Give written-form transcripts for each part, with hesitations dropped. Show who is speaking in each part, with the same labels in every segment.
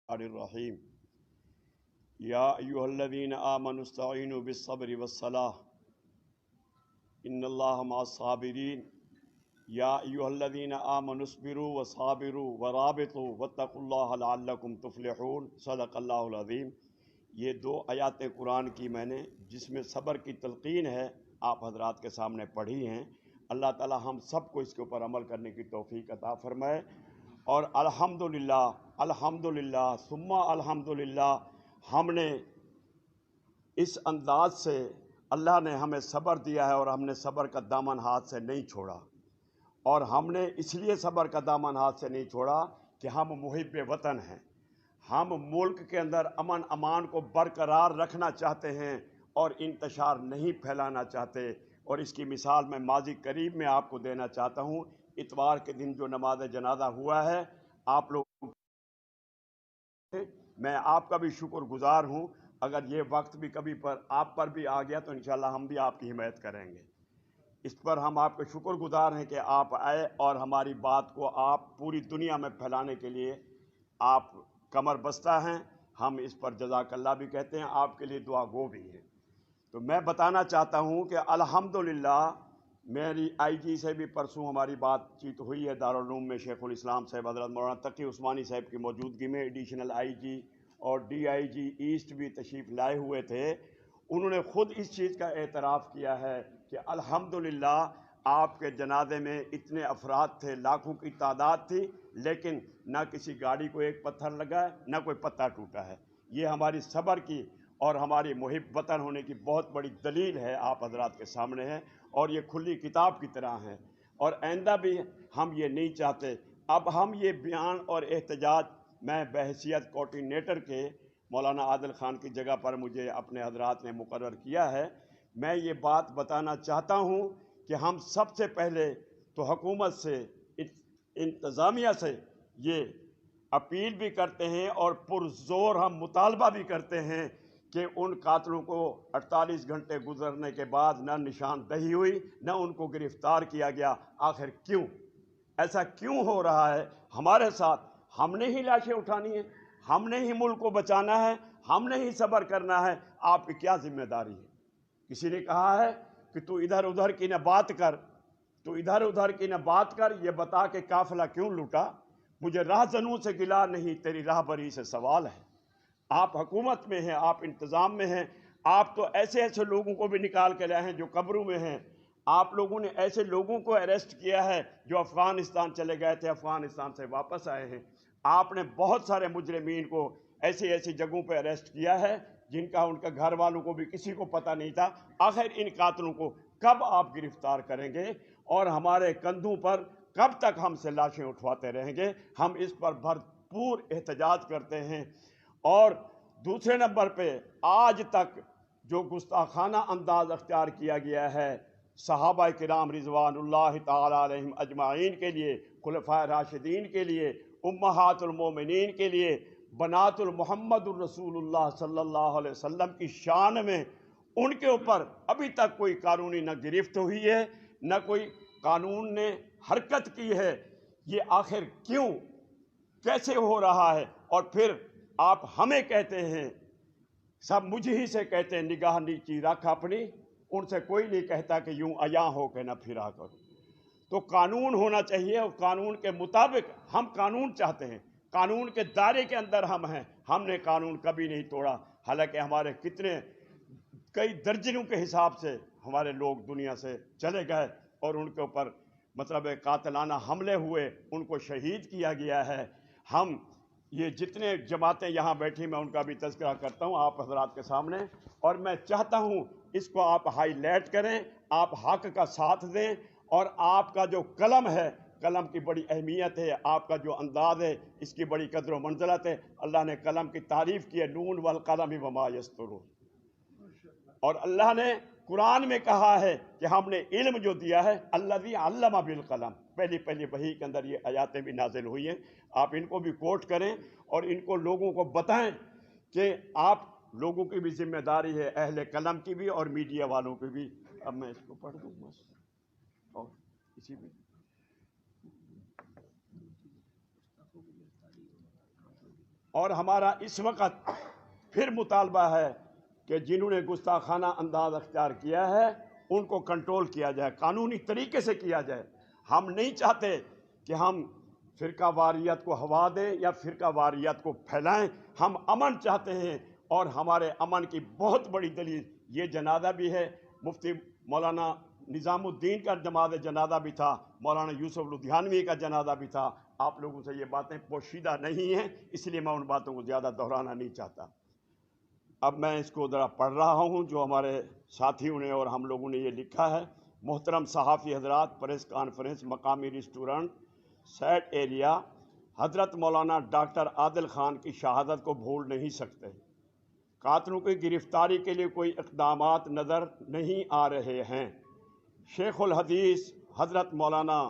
Speaker 1: الرحیم یا ایھا الذین آمنوا استعینوا بالصبر والصلاۃ ان اللہ مع الصابرین یا ایھا الذین آمنوا اصبروا وصابروا ورابطوا واتقوا اللہ لعلکم تفلحون صدق اللہ العظیم۔ یہ دو آیات قرآن کی میں نے جس میں صبر کی تلقین ہے آپ حضرات کے سامنے پڑھی ہیں۔ اللہ تعالی ہم سب کو اس کے اوپر عمل کرنے کی توفیق عطا فرمائے، اور الحمدللہ الحمدللہ ثم الحمدللہ ہم نے اس انداز سے اللہ نے ہمیں صبر دیا ہے، اور ہم نے صبر کا دامن ہاتھ سے نہیں چھوڑا، اور ہم نے اس لیے صبر کا دامن ہاتھ سے نہیں چھوڑا کہ ہم محب وطن ہیں، ہم ملک کے اندر امن امان کو برقرار رکھنا چاہتے ہیں اور انتشار نہیں پھیلانا چاہتے۔ اور اس کی مثال میں ماضی قریب میں آپ کو دینا چاہتا ہوں۔ اتوار کے دن جو نماز جنازہ ہوا ہے، آپ لوگ، میں آپ کا بھی شکر گزار ہوں۔ اگر یہ وقت بھی کبھی آپ پر بھی آ گیا تو انشاءاللہ ہم بھی آپ کی حمایت کریں گے۔ اس پر ہم آپ کے شکر گزار ہیں کہ آپ آئے اور ہماری بات کو آپ پوری دنیا میں پھیلانے کے لیے آپ کمر بستہ ہیں۔ ہم اس پر جزاک اللہ بھی کہتے ہیں، آپ کے لیے دعا گو بھی ہیں۔ تو میں بتانا چاہتا ہوں کہ الحمدللہ میری آئی جی سے بھی پرسوں ہماری بات چیت ہوئی ہے دارالعلوم میں، شیخ الاسلام صاحب حضرت مولانا تقی عثمانی صاحب کی موجودگی میں ایڈیشنل آئی جی اور ڈی آئی جی ایسٹ بھی تشریف لائے ہوئے تھے۔ انہوں نے خود اس چیز کا اعتراف کیا ہے کہ الحمدللہ آپ کے جنازے میں اتنے افراد تھے، لاکھوں کی تعداد تھی، لیکن نہ کسی گاڑی کو ایک پتھر لگا ہے، نہ کوئی پتا ٹوٹا ہے۔ یہ ہماری صبر کی اور ہماری محب وطن ہونے کی بہت بڑی دلیل ہے، آپ حضرات کے سامنے ہے، اور یہ کھلی کتاب کی طرح ہے۔ اور آئندہ بھی ہم یہ نہیں چاہتے۔ اب ہم یہ بیان اور احتجاج، میں بحیثیت کوارڈینیٹر کے مولانا عادل خان کی جگہ پر مجھے اپنے حضرات نے مقرر کیا ہے، میں یہ بات بتانا چاہتا ہوں کہ ہم سب سے پہلے تو حکومت سے، انتظامیہ سے یہ اپیل بھی کرتے ہیں اور پرزور ہم مطالبہ بھی کرتے ہیں کہ ان قاتلوں کو 48 گھنٹے گزرنے کے بعد نہ نشاندہی ہوئی، نہ ان کو گرفتار کیا گیا۔ آخر کیوں ایسا کیوں ہو رہا ہے ہمارے ساتھ؟ ہم نے ہی لاشیں اٹھانی ہیں، ہم نے ہی ملک کو بچانا ہے، ہم نے ہی صبر کرنا ہے۔ آپ کی کیا ذمہ داری ہے؟ کسی نے کہا ہے کہ تو ادھر ادھر کی نہ بات کر، تو ادھر ادھر کی نہ بات کر، یہ بتا کہ قافلہ کیوں لوٹا؟ مجھے راہزنوں سے گلا نہیں، تیری راہبری سے سوال ہے۔ آپ حکومت میں ہیں، آپ انتظام میں ہیں، آپ تو ایسے ایسے لوگوں کو بھی نکال کے لائے ہیں جو قبروں میں ہیں۔ آپ لوگوں نے ایسے لوگوں کو اریسٹ کیا ہے جو افغانستان چلے گئے تھے، افغانستان سے واپس آئے ہیں۔ آپ نے بہت سارے مجرمین کو ایسی ایسی جگہوں پہ اریسٹ کیا ہے جن کا ان کے گھر والوں کو بھی کسی کو پتہ نہیں تھا۔ آخر ان قاتلوں کو کب آپ گرفتار کریں گے؟ اور ہمارے کندھوں پر کب تک ہم سے لاشیں اٹھواتے رہیں گے؟ ہم اس پر بھرپور احتجاج کرتے ہیں۔ اور دوسرے نمبر پہ آج تک جو گستاخانہ انداز اختیار کیا گیا ہے صحابہ کرام رضوان اللہ تعالی علیہم اجمعین کے لیے، خلفائے راشدین کے لیے، امہات المومنین کے لیے، بنات المحمد الرسول اللہ صلی اللہ علیہ وسلم کی شان میں، ان کے اوپر ابھی تک کوئی قانونی نہ گرفت ہوئی ہے، نہ کوئی قانون نے حرکت کی ہے۔ یہ آخر کیوں، کیسے ہو رہا ہے؟ اور پھر آپ ہمیں کہتے ہیں، سب مجھ ہی سے کہتے ہیں نگاہ نیچی رکھ اپنی، ان سے کوئی نہیں کہتا کہ یوں عیاں ہو کے نہ پھرا کرو۔ تو قانون ہونا چاہیے، اور قانون کے مطابق ہم قانون چاہتے ہیں، قانون کے دائرے کے اندر ہم ہیں۔ ہم نے قانون کبھی نہیں توڑا، حالانکہ ہمارے کئی درجنوں کے حساب سے ہمارے لوگ دنیا سے چلے گئے، اور ان کے اوپر قاتلانہ حملے ہوئے، ان کو شہید کیا گیا ہے۔ ہم یہ جتنے جماعتیں یہاں بیٹھی، میں ان کا بھی تذکرہ کرتا ہوں آپ حضرات کے سامنے، اور میں چاہتا ہوں اس کو آپ ہائی لائٹ کریں، آپ حق کا ساتھ دیں، اور آپ کا جو قلم ہے، قلم کی بڑی اہمیت ہے، آپ کا جو انداز ہے اس کی بڑی قدر و منزلت ہے۔ اللہ نے قلم کی تعریف کی ہے، نون والقلم وما یسطرون، اور اللہ نے قرآن میں کہا ہے کہ ہم نے علم جو دیا ہے، الذی علم بالقلم، پہلی وحی کے اندر یہ آیاتیں بھی نازل ہوئی ہیں۔ آپ ان کو بھی کوٹ کریں اور ان کو لوگوں کو بتائیں کہ آپ لوگوں کی بھی ذمہ داری ہے، اہل قلم کی بھی اور میڈیا والوں کی بھی۔ اب میں اس کو پڑھ دوں بس، اور اسی میں اور ہمارا اس وقت پھر مطالبہ ہے کہ جنہوں نے گستاخانہ انداز اختیار کیا ہے ان کو کنٹرول کیا جائے، قانونی طریقے سے کیا جائے۔ ہم نہیں چاہتے کہ ہم فرقہ واریت کو ہوا دیں یا فرقہ واریت کو پھیلائیں، ہم امن چاہتے ہیں، اور ہمارے امن کی بہت بڑی دلیل یہ جنازہ بھی ہے۔ مفتی مولانا نظام الدین کا جنازہ بھی تھا، مولانا یوسف لدھیانوی کا جنازہ بھی تھا۔ آپ لوگوں سے یہ باتیں پوشیدہ نہیں ہیں، اس لیے میں ان باتوں کو زیادہ دہرانا نہیں چاہتا۔ اب میں اس کو ذرا پڑھ رہا ہوں جو ہمارے ساتھیوں نے اور ہم لوگوں نے یہ لکھا ہے۔ محترم صحافی حضرات، پریس کانفرنس، مقامی ریسٹورنٹ، سیٹ ایریا، حضرت مولانا ڈاکٹر عادل خان کی شہادت کو بھول نہیں سکتے۔ قاتلوں کی گرفتاری کے لیے کوئی اقدامات نظر نہیں آ رہے ہیں۔ شیخ الحدیث حضرت مولانا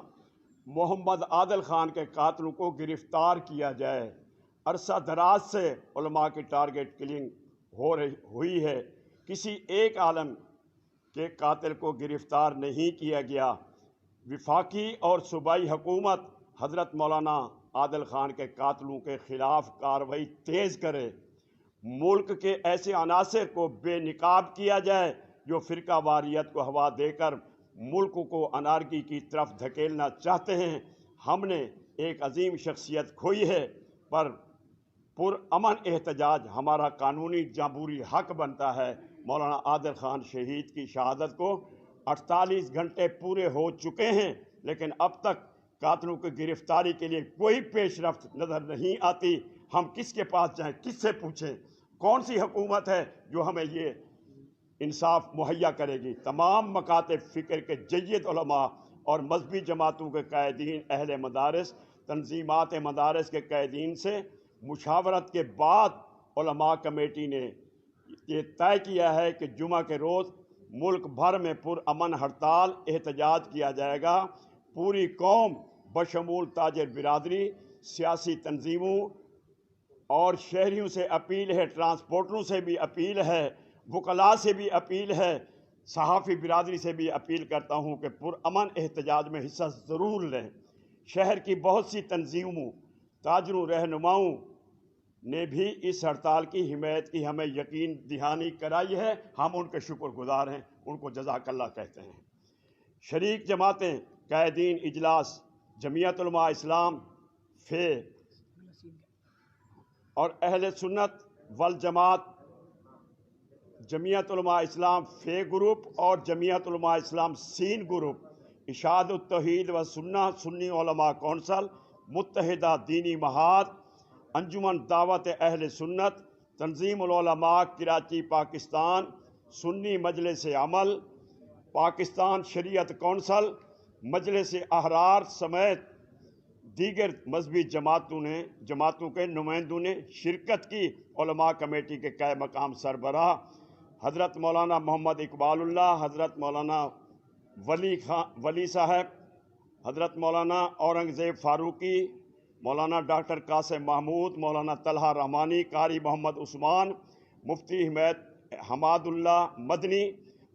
Speaker 1: محمد عادل خان کے قاتلوں کو گرفتار کیا جائے۔ عرصہ دراز سے علماء کی ٹارگٹ کلنگ ہوئی ہے، کسی ایک عالم کے قاتل کو گرفتار نہیں کیا گیا۔ وفاقی اور صوبائی حکومت حضرت مولانا عادل خان کے قاتلوں کے خلاف کارروائی تیز کرے۔ ملک کے ایسے عناصر کو بے نقاب کیا جائے جو فرقہ واریت کو ہوا دے کر ملک کو انارکی کی طرف دھکیلنا چاہتے ہیں۔ ہم نے ایک عظیم شخصیت کھوئی ہے، پر امن احتجاج ہمارا قانونی جمہوری حق بنتا ہے۔ مولانا عادل خان شہید کی شہادت کو 48 گھنٹے پورے ہو چکے ہیں، لیکن اب تک قاتلوں کی گرفتاری کے لیے کوئی پیش رفت نظر نہیں آتی۔ ہم کس کے پاس جائیں، کس سے پوچھیں؟ کون سی حکومت ہے جو ہمیں یہ انصاف مہیا کرے گی؟ تمام مکاتب فکر کے جید علماء اور مذہبی جماعتوں کے قائدین، اہل مدارس، تنظیمات مدارس کے قائدین سے مشاورت کے بعد علماء کمیٹی نے یہ طے کیا ہے کہ جمعہ کے روز ملک بھر میں پرامن ہڑتال احتجاج کیا جائے گا۔ پوری قوم بشمول تاجر برادری، سیاسی تنظیموں اور شہریوں سے اپیل ہے، ٹرانسپورٹروں سے بھی اپیل ہے، وکلاء سے بھی اپیل ہے، صحافی برادری سے بھی اپیل کرتا ہوں کہ پرامن احتجاج میں حصہ ضرور لیں۔ شہر کی بہت سی تنظیموں، تاجروں، رہنماؤں نے بھی اس ہڑتال کی حمایت کی ہمیں یقین دہانی کرائی ہے۔ ہم ان کے شکر گزار ہیں، ان کو جزاک اللہ کہتے ہیں۔ شریک جماعتیں، قائدین اجلاس، جمعیت علماء اسلام فے اور اہل سنت والجماعت، جمعیت علماء اسلام فے گروپ اور جمعیت علماء اسلام سین گروپ، اشاعت التوحید و سنہ سنی علماء کونسل، متحدہ دینی محاذ، انجمن دعوت اہل سنت، تنظیم العلماء کراچی پاکستان، سنی مجلس عمل، پاکستان شریعت کونسل، مجلس احرار سمیت دیگر مذہبی جماعتوں کے نمائندوں نے شرکت کی۔ علماء کمیٹی کے قائم مقام سربراہ حضرت مولانا محمد اقبال اللہ، حضرت مولانا ولی صاحب، حضرت مولانا اورنگزیب فاروقی، مولانا ڈاکٹر قاسم محمود، مولانا طلحہ رحمانی، قاری محمد عثمان، مفتی حماد اللہ مدنی،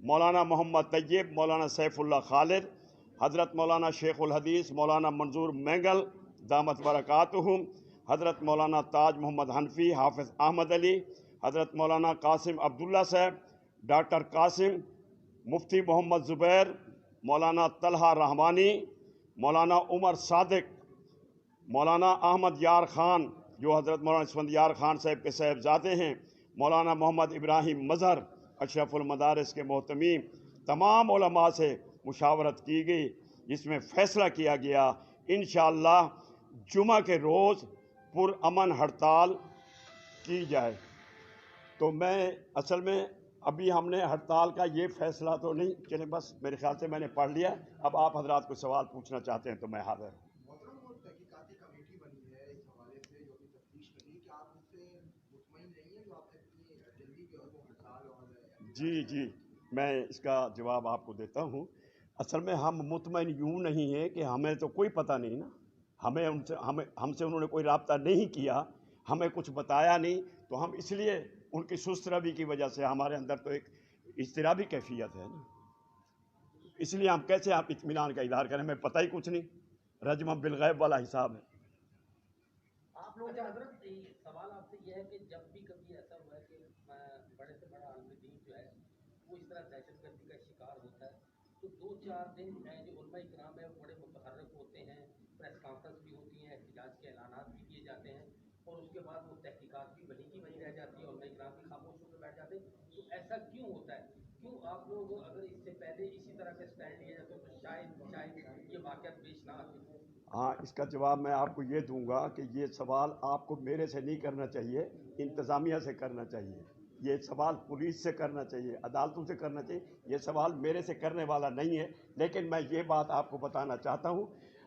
Speaker 1: مولانا محمد طیب، مولانا سیف اللہ خالد، حضرت مولانا شیخ الحدیث مولانا منظور مینگل دامت برکاتہم، حضرت مولانا تاج محمد حنفی، حافظ احمد علی، حضرت مولانا قاسم عبداللہ صاحب، ڈاکٹر قاسم، مفتی محمد زبیر، مولانا طلحہ رحمانی، مولانا عمر صادق، مولانا احمد یار خان جو حضرت مولانا اسفندیار خان صاحب کے صاحبزادے ہیں، مولانا محمد ابراہیم مظہر اشرف المدارس کے محتمیم، تمام علماء سے مشاورت کی گئی، جس میں فیصلہ کیا گیا انشاءاللہ جمعہ کے روز پرامن ہڑتال کی جائے۔ تو میں اصل میں ابھی ہم نے ہڑتال کا یہ فیصلہ تو نہیں، چلیں بس میرے خیال سے میں نے پڑھ لیا۔ اب آپ حضرات کو سوال پوچھنا چاہتے ہیں تو میں حاضر ہوں۔ جی میں اس کا جواب آپ کو دیتا ہوں۔ اصل میں ہم مطمئن یوں نہیں ہیں کہ ہمیں تو کوئی پتہ نہیں نا، ہم سے انہوں نے کوئی رابطہ نہیں کیا، ہمیں کچھ بتایا نہیں، تو ہم اس لیے ان کی سست روی کی وجہ سے ہمارے اندر تو ایک اضطرابی کیفیت ہے نا، اس لیے ہم کیسے آپ اطمینان کا اظہار کریں؟ ہمیں پتہ ہی کچھ نہیں، رجم بالغیب والا حساب ہے۔
Speaker 2: آپ لوگ حضرت سوال یہ ہے کہ جب بھی کبھی ایسا ہوا ہے کہ بڑے سے بڑا عالم دین جو ہے وہ اس طرح دہشت گردی کا شکار ہوتا ہے تو 2-4 دن جو علماء کرام ہے وہ بڑے متحرک ہوتے ہیں، پریس کانفرنس بھی ہوتی ہیں، احتجاج کے اعلانات بھی کیے جاتے ہیں اور اس کے بعد وہ تحقیقات بھی وہیں کی وہیں رہ جاتی ہے، علماء کرام بھی خاموش ہو کے بیٹھ جاتے ہیں. تو ایسا کیوں ہوتا ہے؟ کیوں آپ لوگ اگر اس سے پہلے اسی طرح کا اسٹینڈ لیا جاتا تو شاید یہ واقعات پیش نہ آتے؟
Speaker 1: ہاں، اس کا جواب میں آپ کو یہ دوں گا کہ یہ سوال آپ کو میرے سے نہیں کرنا چاہیے، انتظامیہ سے کرنا چاہیے. یہ سوال پولیس سے کرنا چاہیے، عدالتوں سے کرنا چاہیے. یہ سوال میرے سے کرنے والا نہیں ہے. لیکن میں یہ بات آپ کو بتانا چاہتا ہوں،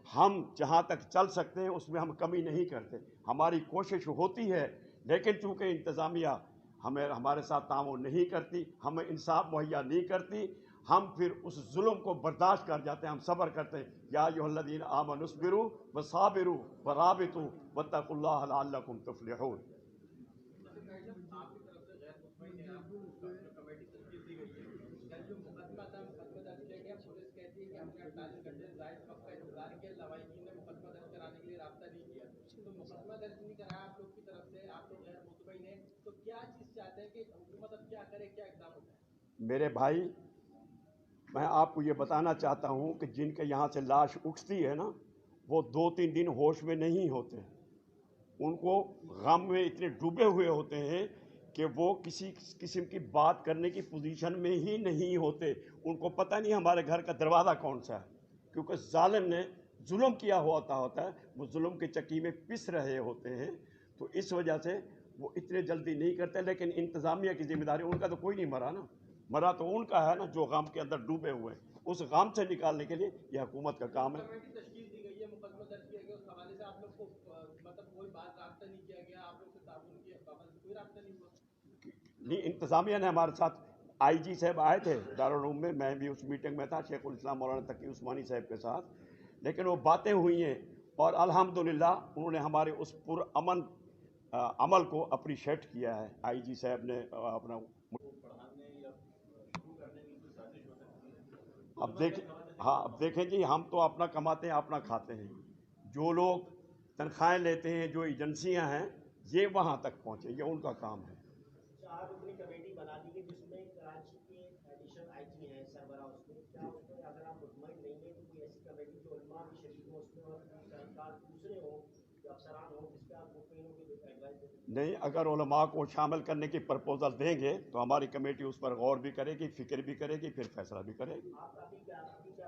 Speaker 1: ہم جہاں تک چل سکتے ہیں اس میں ہم کمی نہیں کرتے. ہماری کوشش ہوتی ہے، لیکن چونکہ انتظامیہ ہمارے ساتھ تعاون نہیں کرتی، ہمیں انصاف مہیا نہیں کرتی، ہم پھر اس ظلم کو برداشت کر جاتے ہیں، ہم صبر کرتے ہیں. یا ایھا الذین آمنوا اصبروا وصابروا ورابطوا واتقوا اللہ لعلکم تفلحون. میرے بھائی، میں آپ کو یہ بتانا چاہتا ہوں کہ جن کے یہاں سے لاش اٹھتی ہے نا، وہ 2-3 دن ہوش میں نہیں ہوتے. ان کو غم میں اتنے ڈوبے ہوئے ہوتے ہیں کہ وہ کسی قسم کی بات کرنے کی پوزیشن میں ہی نہیں ہوتے. ان کو پتہ نہیں ہمارے گھر کا دروازہ کون سا ہے، کیونکہ ظالم نے ظلم کیا ہوتا ہے، وہ ظلم کی چکی میں پس رہے ہوتے ہیں. تو اس وجہ سے وہ اتنے جلدی نہیں کرتے. لیکن انتظامیہ کی ذمہ داری، ان کا تو کوئی نہیں مرا نا، مرا تو ان کا ہے نا جو غم کے اندر ڈوبے ہوئے ہیں. اس غم سے نکالنے کے لیے یہ حکومت کا کام ہے. نہیں، انتظامیہ نے ہمارے ساتھ، آئی جی صاحب آئے تھے دارالعلوم میں بھی اس میٹنگ میں تھا شیخ الاسلام مولانا تقی عثمانی صاحب کے ساتھ. لیکن وہ باتیں ہوئی ہیں اور الحمدللہ انہوں نے ہمارے اس پرامن عمل کو اپریشیٹ کیا ہے. آئی جی صاحب نے اپنا اب دیکھیں جی، ہم تو اپنا کماتے ہیں اپنا کھاتے ہیں. جو لوگ تنخواہیں لیتے ہیں، جو ایجنسیاں ہیں، یہ وہاں تک پہنچے، یہ ان کا کام ہے.
Speaker 3: 4 رکنی کمیٹی بنا دی گئی جس میں کراچی کے ایڈیشنل آئی جی ہیں سربراہ. اس میں کیا اس میں اگر آپ مطمئن نہیں ہیں تو کوئی ایسی کمیٹی جو علماء بھی شریک ہوں اس میں اور سرکار دوسرے ہوں جو افسران ہوں جس پہ آپ مطمئن ہوں کہ ایڈوائز دیں؟
Speaker 1: نہیں، اگر علماء کو شامل کرنے کی پرپوزل دیں گے تو ہماری کمیٹی اس پر غور بھی کرے گی، فکر بھی کرے گی، پھر فیصلہ بھی کرے گی.
Speaker 3: آپ ابھی کیا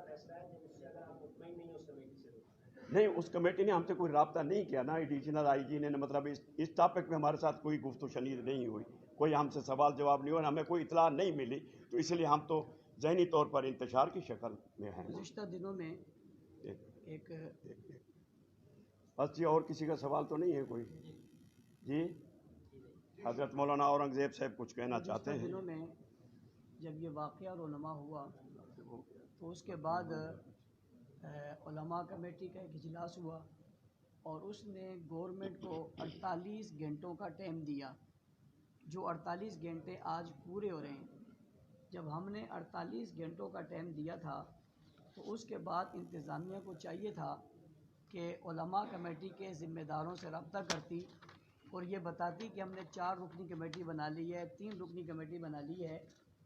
Speaker 3: فیصلہ ہے جس سے اگر آپ مطمئن نہیں ہیں اس کمیٹی سے؟
Speaker 1: نہیں، اس کمیٹی نے ہم سے کوئی رابطہ نہیں کیا نا. ایڈیشنل آئی جی نے مطلب اس ٹاپک میں ہمارے ساتھ کوئی گفت و شنید نہیں ہوئی، کوئی ہم سے سوال جواب نہیں ہوا، ہمیں کوئی اطلاع نہیں ملی. تو اس لیے ہم تو ذہنی طور پر انتشار کی شکل میں ہیں.
Speaker 4: گزشتہ دنوں میں ایک
Speaker 1: بس جی، اور کسی کا سوال تو نہیں ہے کوئی؟ جی، حضرت مولانا اورنگزیب صاحب کچھ کہنا چاہتے ہیں.
Speaker 4: دنوں میں جب یہ واقعہ رونما ہوا تو اس کے بعد علماء کمیٹی کا ایک اجلاس ہوا اور اس نے گورنمنٹ کو 48 گھنٹوں کا ٹائم دیا، جو 48 گھنٹے آج پورے ہو رہے ہیں. جب ہم نے 48 گھنٹوں کا ٹائم دیا تھا تو اس کے بعد انتظامیہ کو چاہیے تھا کہ علماء کمیٹی کے ذمہ داروں سے رابطہ کرتی اور یہ بتاتی کہ ہم نے 4 رکنی کمیٹی بنا لی ہے، 3 رکنی کمیٹی بنا لی ہے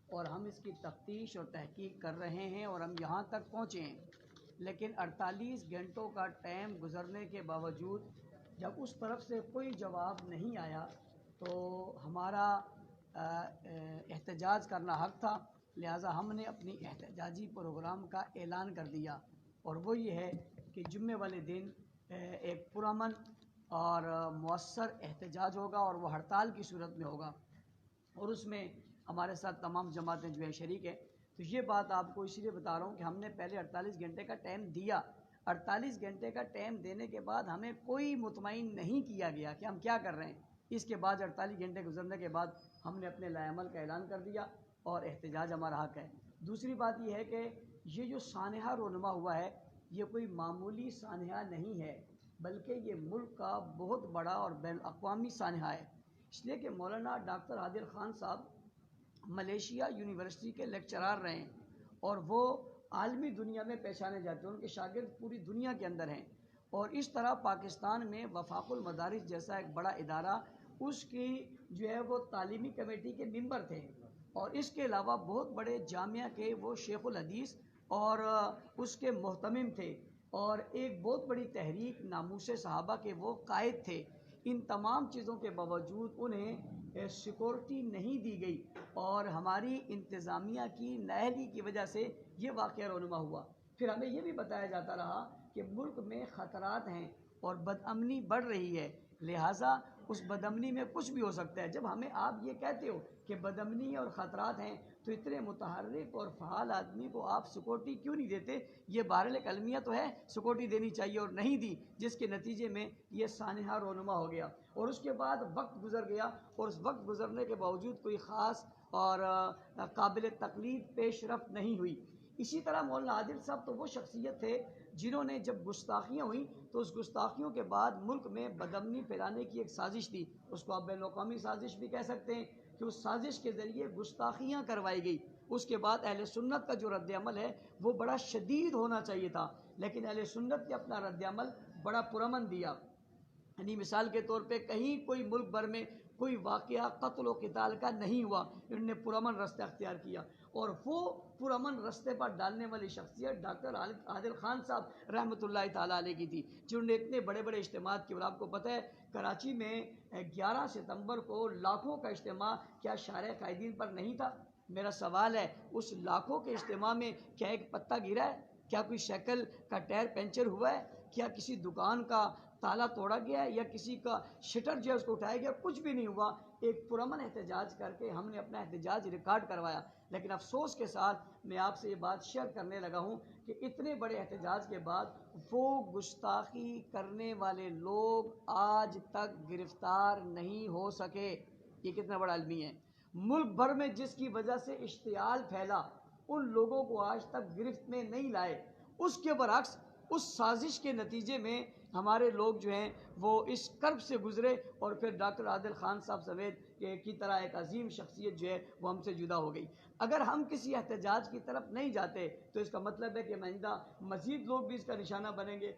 Speaker 4: اور ہم اس کی تفتیش اور تحقیق کر رہے ہیں اور ہم یہاں تک پہنچے ہیں. لیکن 48 گھنٹوں کا ٹائم گزرنے کے باوجود جب اس طرف سے کوئی جواب نہیں آیا تو ہمارا احتجاج کرنا حق تھا. لہٰذا ہم نے اپنی احتجاجی پروگرام کا اعلان کر دیا اور وہ یہ ہے کہ جمعے والے دن ایک پرامن اور مؤثر احتجاج ہوگا اور وہ ہڑتال کی صورت میں ہوگا اور اس میں ہمارے ساتھ تمام جماعتیں جو ہیں شریک ہیں. تو یہ بات آپ کو اس لیے بتا رہا ہوں کہ ہم نے پہلے 48 گھنٹے کا ٹائم دیا. 48 گھنٹے کا ٹائم دینے کے بعد ہمیں کوئی مطمئن نہیں کیا گیا کہ ہم کیا کر رہے ہیں. اس کے بعد 48 گھنٹے گزرنے کے بعد ہم نے اپنے لائے عمل کا اعلان کر دیا اور احتجاج ہمارا حق ہے. دوسری بات یہ ہے کہ یہ جو سانحہ رونما ہوا ہے یہ کوئی معمولی سانحہ نہیں ہے، بلکہ یہ ملک کا بہت بڑا اور بین الاقوامی سانحہ ہے. اس لیے کہ مولانا ڈاکٹر عادل خان صاحب ملیشیا یونیورسٹی کے لیکچرار رہے ہیں اور وہ عالمی دنیا میں پہچانے جاتے ہیں، ان کے شاگرد پوری دنیا کے اندر ہیں. اور اس طرح پاکستان میں وفاق المدارس جیسا ایک بڑا ادارہ اس کی جو ہے وہ تعلیمی کمیٹی کے ممبر تھے، اور اس کے علاوہ بہت بڑے جامعہ کے وہ شیخ الحدیث اور اس کے محتمم تھے، اور ایک بہت بڑی تحریک ناموس صحابہ کے وہ قائد تھے۔ ان تمام چیزوں کے باوجود انہیں سیکورٹی نہیں دی گئی، اور ہماری انتظامیہ کی نااہلی کی وجہ سے یہ واقعہ رونما ہوا۔ پھر ہمیں یہ بھی بتایا جاتا رہا کہ ملک میں خطرات ہیں اور بدامنی بڑھ رہی ہے، لہٰذا اس بدامنی میں کچھ بھی ہو سکتا ہے۔ جب ہمیں آپ یہ کہتے ہو کہ بدامنی اور خطرات ہیں تو اتنے متحرک اور فعال آدمی کو آپ سیکورٹی کیوں نہیں دیتے؟ یہ بہرحال المیہ تو ہے، سیکورٹی دینی چاہیے اور نہیں دی، جس کے نتیجے میں یہ سانحہ رونما ہو گیا، اور اس کے بعد وقت گزر گیا، اور اس وقت گزرنے کے باوجود کوئی خاص اور قابل تقلید پیش رفت نہیں ہوئی۔ اسی طرح مولانا عادل صاحب تو وہ شخصیت تھے جنہوں نے جب گستاخیاں ہوئیں تو اس گستاخیوں کے بعد ملک میں بدامنی پھیلانے کی ایک سازش تھی، اس کو آپ بین الاقوامی سازش بھی کہہ سکتے ہیں، کہ اس سازش کے ذریعے گستاخیاں کروائی گئی۔ اس کے بعد اہل سنت کا جو رد عمل ہے وہ بڑا شدید ہونا چاہیے تھا، لیکن اہل سنت نے اپنا رد عمل بڑا پرامن دیا۔ یعنی مثال کے طور پہ کہیں کوئی ملک بھر میں کوئی واقعہ قتل و قتال کا نہیں ہوا، انہوں نے پرامن رستہ اختیار کیا، اور وہ پرامن رستے پر ڈالنے والی شخصیت ڈاکٹر عادل خان صاحب رحمۃ اللہ تعالیٰ علیہ کی تھی، جنہوں نے اتنے بڑے بڑے اجتماعات کی، اور آپ کو پتہ ہے کراچی میں 11 ستمبر کو لاکھوں کا اجتماع کیا شارع قائدین پر نہیں تھا؟ میرا سوال ہے، اس لاکھوں کے اجتماع میں کیا ایک پتہ گرا ہے؟ کیا کوئی سائیکل کا ٹائر پنچر ہوا ہے؟ کیا کسی دکان کا تالا توڑا گیا ہے، یا کسی کا شٹر جو ہے اس کو اٹھایا گیا؟ کچھ بھی نہیں ہوا۔ ایک پرامن احتجاج کر کے ہم نے اپنا احتجاج ریکارڈ کروایا، لیکن افسوس کے ساتھ میں آپ سے یہ بات شیئر کرنے لگا ہوں کہ اتنے بڑے احتجاج کے بعد وہ گستاخی کرنے والے لوگ آج تک گرفتار نہیں ہو سکے۔ یہ کتنا بڑا المیہ ہے۔ ملک بھر میں جس کی وجہ سے اشتعال پھیلا، ان لوگوں کو آج تک گرفت میں نہیں لائے۔ اس کے برعکس اس سازش کے نتیجے میں ہمارے لوگ جو ہیں وہ اس کرب سے گزرے، اور پھر ڈاکٹر عادل خان صاحب سمیت کی طرح ایک عظیم شخصیت جو ہے وہ ہم سے جدا ہو گئی۔ اگر ہم کسی احتجاج کی طرف نہیں جاتے تو اس کا مطلب ہے کہ آئندہ مزید لوگ بھی اس کا نشانہ بنیں گے،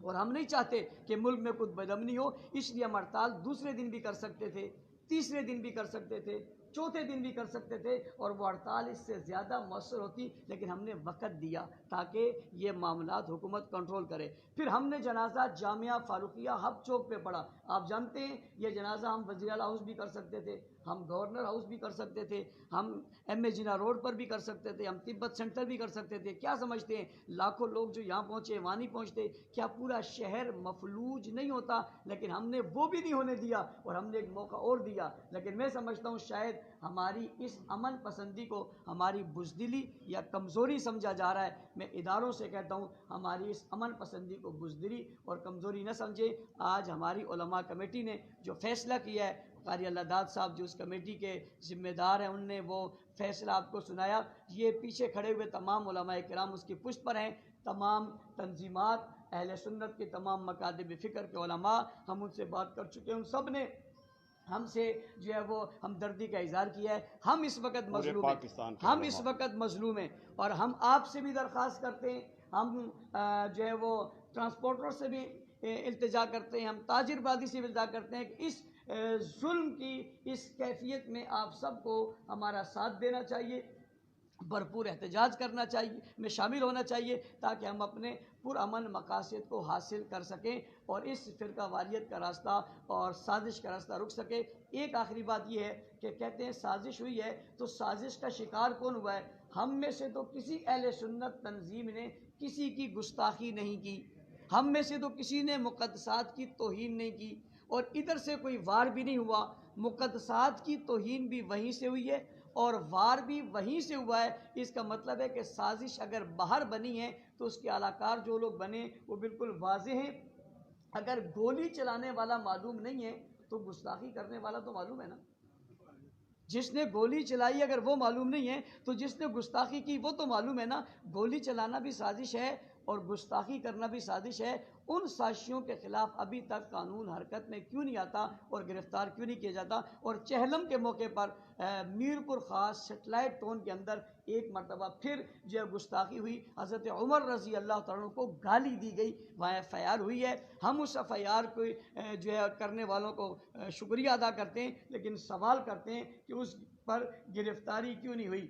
Speaker 4: اور ہم نہیں چاہتے کہ ملک میں کچھ بدامنی ہو، اس لیے ہم ہڑتال دوسرے دن بھی کر سکتے تھے، تیسرے دن بھی کر سکتے تھے، چوتھے دن بھی کر سکتے تھے، اور وہ ہڑتال اس سے زیادہ مؤثر ہوتی، لیکن ہم نے وقت دیا تاکہ یہ معاملات حکومت کنٹرول کرے۔ پھر ہم نے جنازہ جامعہ فاروقیہ ہب چوک پہ پڑھا۔ آپ جانتے ہیں یہ جنازہ ہم وزیر اعلیٰ ہاؤس بھی کر سکتے تھے، ہم گورنر ہاؤس بھی کر سکتے تھے، ہم ایم اے جناح روڈ پر بھی کر سکتے تھے، ہم تبت سینٹر بھی کر سکتے تھے۔ کیا سمجھتے ہیں لاکھوں لوگ جو یہاں پہنچے وہاں نہیں پہنچتے؟ کیا پورا شہر مفلوج نہیں ہوتا؟ لیکن ہم نے وہ بھی نہیں ہونے دیا، اور ہم نے ایک موقع اور دیا۔ لیکن میں سمجھتا ہوں شاید ہماری اس امن پسندی کو ہماری بزدلی یا کمزوری سمجھا جا رہا ہے۔ میں اداروں سے کہتا ہوں ہماری اس امن پسندی کو بزدلی اور کمزوری نہ سمجھے۔ آج ہماری علماء کمیٹی نے جو فیصلہ کیا ہے، قاری اللہ داد صاحب جو اس کمیٹی کے ذمہ دار ہیں، انہوں نے وہ فیصلہ آپ کو سنایا۔ یہ پیچھے کھڑے ہوئے تمام علماء کرام اس کی پشت پر ہیں، تمام تنظیمات، اہل سنت کے تمام مکاتب فکر کے علماء، ہم ان سے بات کر چکے ہیں، ان سب نے ہم سے جو ہے وہ ہمدردی کا اظہار کیا ہے۔ ہم اس وقت مظلوم ہیں، ہم اس وقت مظلوم ہیں، اور ہم آپ سے بھی درخواست کرتے ہیں، ہم جو ہے وہ ٹرانسپورٹر سے بھی التجا کرتے ہیں، ہم تاجر بازی سے بھی التجا کرتے ہیں کہ اس ظلم کی اس کیفیت میں آپ سب کو ہمارا ساتھ دینا چاہیے، بھرپور احتجاج کرنا چاہیے، میں شامل ہونا چاہیے، تاکہ ہم اپنے پرامن مقاصد کو حاصل کر سکیں اور اس فرقہ واریت کا راستہ اور سازش کا راستہ رک سکے۔ ایک آخری بات یہ ہے کہ کہتے ہیں سازش ہوئی ہے، تو سازش کا شکار کون ہوا ہے؟ ہم میں سے تو کسی اہل سنت تنظیم نے کسی کی گستاخی نہیں کی، ہم میں سے تو کسی نے مقدسات کی توہین نہیں کی، اور ادھر سے کوئی وار بھی نہیں ہوا۔ مقدسات کی توہین بھی وہیں سے ہوئی ہے اور وار بھی وہیں سے ہوا ہے۔ اس کا مطلب ہے کہ سازش اگر باہر بنی ہے تو اس کے اعلی کار جو لوگ بنے وہ بالکل واضح ہیں۔ اگر گولی چلانے والا معلوم نہیں ہے تو گستاخی کرنے والا تو معلوم ہے نا۔ جس نے گولی چلائی اگر وہ معلوم نہیں ہے تو جس نے گستاخی کی وہ تو معلوم ہے نا۔ گولی چلانا بھی سازش ہے، اور گستاخی کرنا بھی سازش ہے، ان سازشوں کے خلاف ابھی تک قانون حرکت میں کیوں نہیں آتا اور گرفتار کیوں نہیں کیا جاتا؟ اور چہلم کے موقع پر میرپور خاص سیٹلائٹ ٹون کے اندر ایک مرتبہ پھر جو ہے گستاخی ہوئی، حضرت عمر رضی اللہ تعالیٰ کو گالی دی گئی، وہاں ایف آئی آر ہوئی ہے۔ ہم اس ایف آئی آر کو جو ہے کرنے والوں کو شکریہ ادا کرتے ہیں، لیکن سوال کرتے ہیں کہ اس پر گرفتاری کیوں نہیں ہوئی۔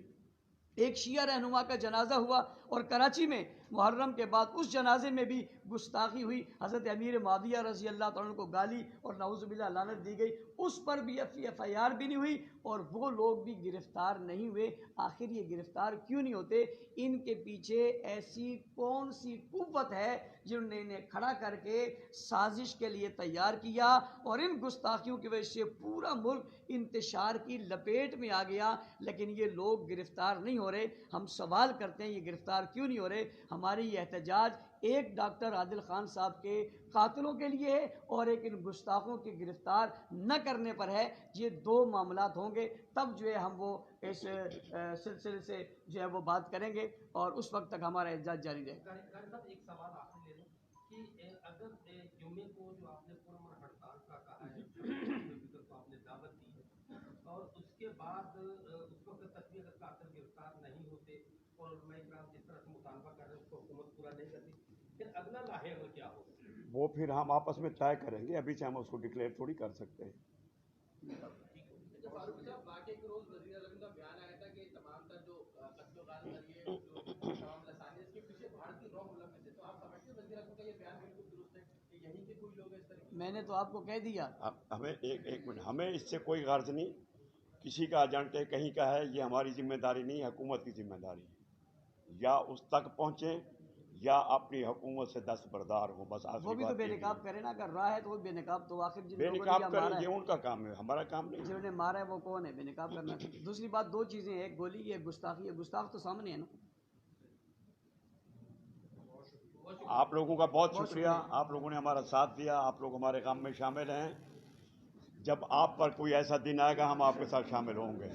Speaker 4: ایک شیعہ رہنما کا جنازہ ہوا اور کراچی میں محرم کے بعد اس جنازے میں بھی گستاخی ہوئی، حضرت امیر معاویہ رضی اللہ تعالیٰ کو گالی اور نعوذ باللہ لعنت دی گئی، اس پر بھی ایف آئی آر بھی نہیں ہوئی اور وہ لوگ بھی گرفتار نہیں ہوئے۔ آخر یہ گرفتار کیوں نہیں ہوتے؟ ان کے پیچھے ایسی کون سی قوت ہے جنہوں نے انہیں کھڑا کر کے سازش کے لیے تیار کیا، اور ان گستاخیوں کی وجہ سے پورا ملک انتشار کی لپیٹ میں آ گیا، لیکن یہ لوگ گرفتار نہیں ہو رہے۔ ہم سوال کرتے ہیں یہ گرفتار کیوں نہیں ہو رہے؟ ہماری یہ احتجاج ایک ڈاکٹر عادل خان صاحب کے قاتلوں کے لیے ہے اور ایک ان گستاخوں کے گرفتار نہ کرنے پر ہے۔ یہ دو معاملات ہوں گے تب جو ہے ہم وہ اس سلسلے سے جو ہے وہ بات کریں گے، اور اس وقت تک ہمارا احتجاج جاری رہے گا۔
Speaker 2: قاری صاحب ایک سوال آخری لے لیں کہ اگر جمعے کو جو آپ نے پرامن ہڑتال کا کہا ہے، فکر کو آپ نے دعوت دی ہے، اور اس کے بعد اس وقت تک بھی اگر قاتل گرفتار نہیں ہوتے اور علماء کرام جس طرح سے مطالبہ کر رہے ہیں اس کو حکومت پورا نہیں کرتی، پھر اگلا لاحق کیا ہوگا؟
Speaker 1: وہ پھر ہم آپس میں طے کریں گے، ابھی سے ہم اس کو ڈکلیئر تھوڑی کر سکتے ہیں۔
Speaker 5: فاروق صاحب، واقعے کے روز وزیر اعظم کا بیان آیا تھا کہ تمام تر جو قتل و غارت اور یہ جو تمام لسانی اس کے پیچھے بھارتی رو ملوث ہے، تو آپ سمجھتے ہیں وزیر اعظم کا یہ بیان بالکل درست ہے کہ یہیں کے کوئی لوگ اس طرح کی؟
Speaker 4: میں نے تو آپ کو کہہ دیا،
Speaker 1: ہمیں ایک منٹ، ہمیں اس سے کوئی غرض نہیں، کسی کا ایجنٹ ہے کہیں کا ہے، یہ ہماری ذمہ داری نہیں ہے، حکومت کی ذمہ داری ہے، یا اس تک پہنچیں یا اپنی حکومت سے دستبردار ہوں، بس آخری
Speaker 4: وہ بھی تو
Speaker 1: بات
Speaker 4: بے
Speaker 1: یہی
Speaker 4: نقاب
Speaker 1: ہے۔
Speaker 4: کرے نا، اگر راہ ہے تو وہ بے نقاب، تو آخر جن
Speaker 1: بے
Speaker 4: لوگوں نے
Speaker 1: نقاب
Speaker 4: یہ
Speaker 1: کریں،
Speaker 4: مارا
Speaker 1: یہ
Speaker 4: ہے،
Speaker 1: ان کا کام ہے، ہمارا کام نہیں۔
Speaker 4: جنہوں نے مارا ہے وہ کون ہے؟ بے نقاب کرنا۔ دوسری بات، دو چیزیں ہیں، ایک گولی، ایک گستاخی ہے، گستاخ تو سامنے ہے نا۔
Speaker 1: آپ لوگوں کا بہت شکریہ، آپ لوگوں نے ہمارا ساتھ دیا، آپ لوگ ہمارے کام میں شامل ہیں۔ جب آپ پر کوئی ایسا دن آئے گا ہم آپ کے ساتھ شامل ہوں گے۔